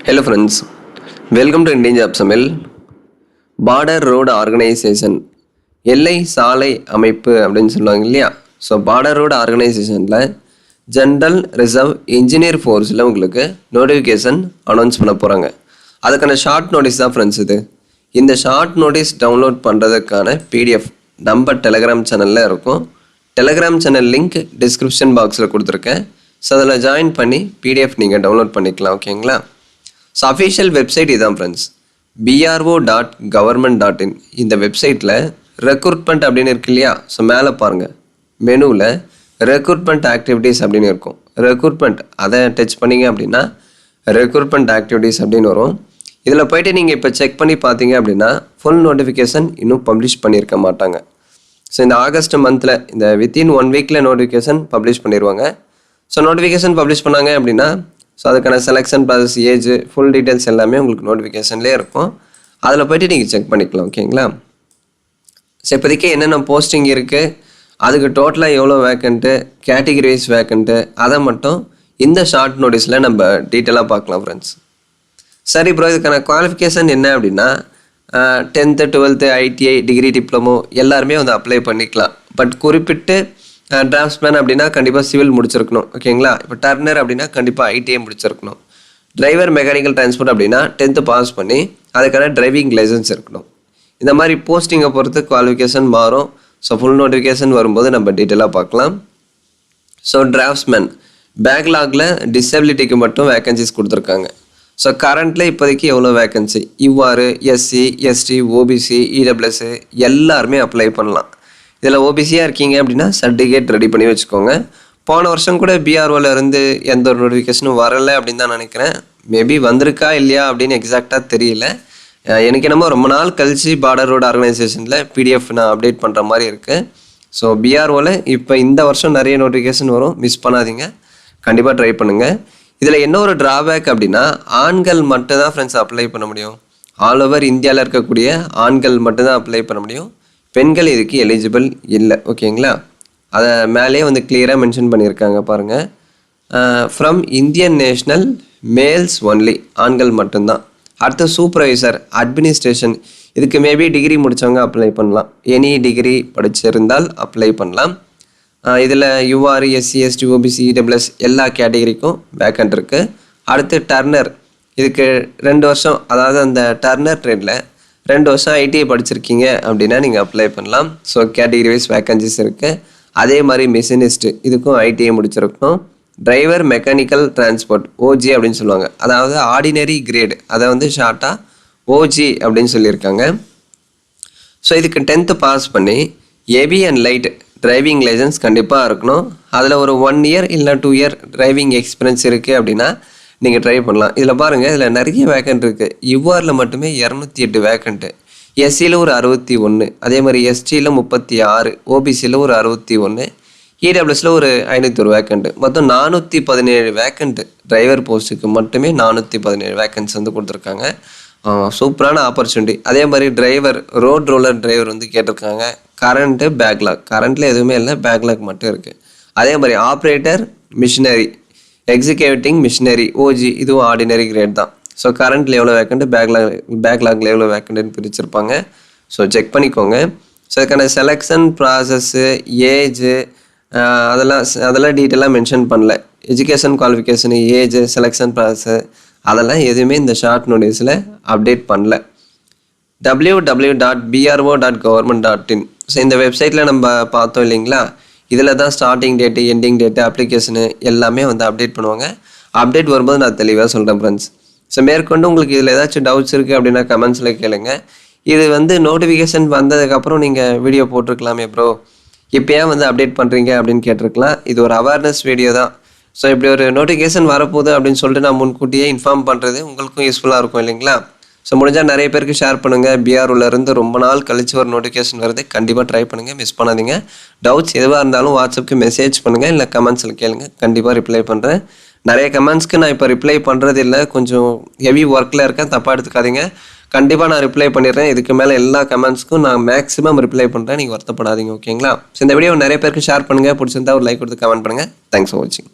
Hello friends, welcome to Indian Job Samil. Border road organisation எல்லை சாலை அமைப்பு அப்படின்னு சொல்லுவாங்க இல்லையா. ஸோ பார்டர் ரோடு ஆர்கனைசேஷனில் ஜென்ரல் ரிசர்வ் இன்ஜினியர் ஃபோர்ஸில் உங்களுக்கு நோட்டிஃபிகேஷன் அனௌன்ஸ் பண்ண போகிறாங்க. அதுக்கான ஷார்ட் நோட்டீஸ் தான் ஃப்ரெண்ட்ஸ் இது. இந்த ஷார்ட் நோட்டீஸ் டவுன்லோட் பண்ணுறதுக்கான பிடிஎஃப் நம்ம டெலகிராம் சேனலில் இருக்கும். டெலகிராம் சேனல் லிங்க் டிஸ்கிரிப்ஷன் பாக்ஸில் கொடுத்துருக்கேன். ஸோ அதில் ஜாயின் பண்ணி பிடிஎஃப் நீங்கள் டவுன்லோட் பண்ணிக்கலாம். ஓகேங்களா. ஸோ அஃபிஷியல் வெப்சைட் இதான் ஃப்ரெண்ட்ஸ், bro.government.in. இந்த வெப்சைட்டில் ரெக்ரூட்மெண்ட் அப்படின்னு இருக்கு இல்லையா. ஸோ மேலே பாருங்கள், மெனுவில் ரெக்ரூட்மெண்ட் ஆக்டிவிட்டீஸ் அப்படின்னு இருக்கும். ரெக்ரூட்மெண்ட் அதை டச் பண்ணிங்க அப்படின்னா ரெக்ரூட்மெண்ட் ஆக்டிவிட்டீஸ் அப்படின்னு வரும். இதில் போய்ட்டு நீங்கள் இப்போ செக் பண்ணி பார்த்தீங்க அப்படின்னா ஃபுல் நோட்டிஃபிகேஷன் இன்னும் பப்ளிஷ் பண்ணியிருக்க மாட்டாங்க. ஸோ இந்த ஆகஸ்ட் மந்தில் இந்த வித்தின் 1 வீக்கில் நோட்டிஃபிகேஷன் பப்ளிஷ் பண்ணிடுவாங்க. ஸோ நோட்டிஃபிகேஷன் பப்ளிஷ் பண்ணாங்க அப்படின்னா ஸோ அதுக்கான selection process, age, full details எல்லாமே உங்களுக்கு நோட்டிஃபிகேஷன்லேயே இருக்கும். அதில் போய்ட்டு நீங்கள் செக் பண்ணிக்கலாம். ஓகேங்களா. ஸோ இப்போதைக்கு என்னென்ன போஸ்டிங் இருக்குது, அதுக்கு டோட்டலாக எவ்வளோ வேக்கண்ட்டு, கேட்டகிரி வைஸ் வேக்கண்ட்டு, அதை மட்டும் இந்த ஷார்ட் நோட்டீஸில் நம்ம டீட்டெயிலாக பார்க்கலாம் ஃப்ரெண்ட்ஸ். சரி ப்ரோ, இதுக்கான குவாலிஃபிகேஷன் என்ன அப்படின்னா 10th 12th ITI degree diploma எல்லாருமே வந்து அப்ளை பண்ணிக்கலாம். பட் குறிப்பிட்டு டிராஃப்ட்ஸ்மேன் அப்படின்னா கண்டிப்பாக சிவில் முடிச்சிருக்கணும். ஓகேங்களா. இப்போ டர்னர் அப்படின்னா கண்டிப்பாக ஐடிஐ முடிச்சிருக்கணும். டிரைவர் மெக்கானிக்கல் டிரான்ஸ்போர்ட் அப்படின்னா 10th பாஸ் பண்ணி அதுக்கான டிரைவிங் லைசன்ஸ் இருக்கணும். இந்த மாதிரி போஸ்டிங்கை பொறுத்து குவாலிஃபிகேஷன் மாறும். ஸோ ஃபுல் நோட்டிஃபிகேஷன் வரும்போது நம்ம டீட்டெயிலாக பார்க்கலாம். ஸோ டிராஃப்ட்ஸ்மேன் பேக்லாகில் டிசபிலிட்டிக்கு மட்டும் வேக்கன்சிஸ் கொடுத்துருக்காங்க. ஸோ கரண்ட்டில் இப்போதைக்கு எவ்வளோ வேக்கன்சி, இவ்வாறு எஸ்சி, எஸ்டி, ஓபிசி, இடபிள்யூஎஸ் எல்லாருமே அப்ளை பண்ணலாம். இதில் ஓபிசியாக இருக்கீங்க அப்படின்னா சர்டிஃபிகேட் ரெடி பண்ணி வச்சுக்கோங்க. போன வருஷம் கூட பிஆர்ஓவில் இருந்து எந்த ஒரு நோட்டிஃபிகேஷனும் வரலை அப்படின்னு தான் நினைக்கிறேன். மேபி வந்திருக்கா இல்லையா அப்படின்னு எக்ஸாக்டாக தெரியல. எனக்கு என்னமோ ரொம்ப நாள் கழிச்சு பார்டர் ரோடு ஆர்கனைசேஷனில் பிடிஎஃப் நான் அப்டேட் பண்ணுற மாதிரி இருக்குது. ஸோ பிஆர்ஓவில் இப்போ இந்த வருஷம் நிறைய நோட்டிஃபிகேஷன் வரும், மிஸ் பண்ணாதீங்க, கண்டிப்பாக ட்ரை பண்ணுங்கள். இதில் என்ன ஒரு ட்ராபேக் அப்படின்னா ஆண்கள் மட்டும் தான் ஃப்ரெண்ட்ஸ் அப்ளை பண்ண முடியும். ஆல் ஓவர் இந்தியாவில் இருக்கக்கூடிய ஆண்கள் மட்டும்தான் அப்ளை பண்ண முடியும். பெண்கள் இதுக்கு எலிஜிபிள் இல்லை. ஓகேங்களா. அதை மேலே வந்து கிளியராக மென்ஷன் பண்ணியிருக்காங்க பாருங்கள். From Indian national males only, ஆண்கள் மட்டும்தான். அடுத்து சூப்பர்வைசர் அட்மினிஸ்ட்ரேஷன், இதுக்கு மேபி டிகிரி முடித்தவங்க அப்ளை பண்ணலாம். எனி டிகிரி படிச்சிருந்தால் அப்ளை பண்ணலாம். இதில் UR, SC, ST, OBC, EWS எல்லா கேட்டகரிக்கும் வேக்கண்ட் இருக்குது. அடுத்து டர்னர், இதுக்கு 2 வருஷம், அதாவது அந்த டர்னர் ட்ரேடில் 2 வருஷம் ஐடிஐ படிச்சிருக்கீங்க அப்படின்னா நீங்கள் அப்ளை பண்ணலாம். ஸோ கேட்டகிரி வைஸ் வேக்கன்சிஸ் இருக்குது. அதே மாதிரி மிஷினிஸ்ட்டு, இதுக்கும் ஐடிஐ முடிச்சிருக்கணும். டிரைவர் மெக்கானிக்கல் டிரான்ஸ்போர்ட் ஓஜி அப்படின்னு சொல்லுவாங்க, அதாவது ஆர்டினரி கிரேடு, அதை வந்து ஷார்ட்டாக ஓஜி அப்படின்னு சொல்லியிருக்காங்க. ஸோ இதுக்கு 10th பாஸ் பண்ணி AB and light driving licence கண்டிப்பாக இருக்கணும். அதில் ஒரு 1 year இல்லை 2 year டிரைவிங் எக்ஸ்பீரியன்ஸ் இருக்குது அப்படின்னா நீங்கள் ட்ரை பண்ணலாம். இதில் பாருங்கள், இதில் நிறைய வேக்கண்ட் இருக்குது. யுஆரில் மட்டுமே 208 வேக்கண்ட்டு, எஸ்சியில் ஒரு 61, அதே மாதிரி எஸ்டியில் 36, ஓபிசியில் ஒரு 61, இடபிள்யூஎஸில் ஒரு 501 வேக்கண்ட்டு, மொத்தம் 417 வேக்கண்ட்டு. டிரைவர் போஸ்ட்டுக்கு மட்டுமே 417 வேக்கன்ட்ஸ் வந்து கொடுத்துருக்காங்க. சூப்பரான ஆப்பர்ச்சுனிட்டி. அதே மாதிரி டிரைவர், ரோட் ரோலர் டிரைவர் வந்து கேட்டிருக்காங்க. கரண்ட்டு பேக்லாக், கரண்ட்டில் எதுவுமே இல்லை, பேக்லாக் மட்டும் இருக்குது. அதே மாதிரி operator machinery, executing machinery OG, இதுவும் ஆர்டினரி கிரேட் தான். ஸோ கரண்ட்டில் எவ்வளோ வேக்கண்ட்டு, பேக்லாகில் எவ்வளோ வேக்கண்ட்டுன்னு பிரிச்சிருப்பாங்க. ஸோ செக் பண்ணிக்கோங்க. ஸோ அதுக்கான செலெக்ஷன் ப்ராசஸ்ஸு, ஏஜு, அதெல்லாம் டீட்டெயிலாக மென்ஷன் பண்ணல. Education qualification, age, selection process அதெல்லாம் எதுவுமே இந்த ஷார்ட் நோட்டீஸில் அப்டேட் பண்ணல. www.bro.government.in. ஸோ இந்த வெப்சைட்டில் நம்ம பார்த்தோம் இல்லைங்களா, இதில் தான் starting date, ending date, application எல்லாமே வந்து அப்டேட் பண்ணுவாங்க. அப்டேட் வரும்போது நான் தெளிவாக சொல்கிறேன் ஃப்ரெண்ட்ஸ். ஸோ மேற்கொண்டு உங்களுக்கு இதில் ஏதாச்சும் டவுட்ஸ் இருக்குது அப்படின்னா கமெண்ட்ஸில் கேளுங்க. இது வந்து நோட்டிஃபிகேஷன் வந்ததுக்கப்புறம் நீங்கள் வீடியோ போட்டிருக்கலாமே ப்ரோ, இப்போ ஏன் வந்து அப்டேட் பண்ணுறீங்க அப்படின்னு கேட்டிருக்கலாம். இது ஒரு அவேர்னஸ் வீடியோ தான். ஸோ இப்படி ஒரு நோட்டிஃபிகேஷன் வரப்போகுது அப்படின்னு சொல்லிட்டு நான் முன்கூட்டியே இன்ஃபார்ம் பண்ணுறது உங்களுக்கும் யூஸ்ஃபுல்லாக இருக்கும் இல்லைங்களா. ஸோ முடிஞ்சால் நிறைய பேருக்கு ஷேர் பண்ணுங்கள். பிஆர்ஓலேருந்து ரொம்ப நாள் கழிச்சு ஒரு நோட்டிஃபிகேஷன் வருது, கண்டிப்பாக ட்ரை பண்ணுங்கள், மிஸ் பண்ணாதீங்க. டவுட்ஸ் எதுவாக இருந்தாலும் வாட்ஸ்அப்புக்கு மெசேஜ் பண்ணுங்கள், இல்லை கமெண்ட்ஸில் கேளுங்க, கண்டிப்பாக ரிப்ளை பண்ணுறேன். நிறைய கமெண்ட்ஸ்க்கு நான் இப்போ ரிப்ளை பண்ணுறது இல்லை, கொஞ்சம் ஹெவி ஒர்க்கில் இருக்கேன், தப்பாக எடுத்துக்காதீங்க. கண்டிப்பாக நான் ரிப்ளை பண்ணிடுறேன். இதுக்கு மேலே எல்லா கமெண்ட்ஸ்க்கும் நான் மேக்ஸிமம் ரிப்ளை பண்ணுறேன், நீங்கள் வருத்தப்படாதீங்க. ஓகேங்களா. ஸோ இந்த வீடியோ நிறைய பேருக்கு ஷேர் பண்ணுங்கள், பிடிச்சிருந்தா ஒரு லைக் கொடுத்து கமெண்ட் பண்ணுங்கள். தேங்க்ஸ் ஃபார் வாட்சிங்.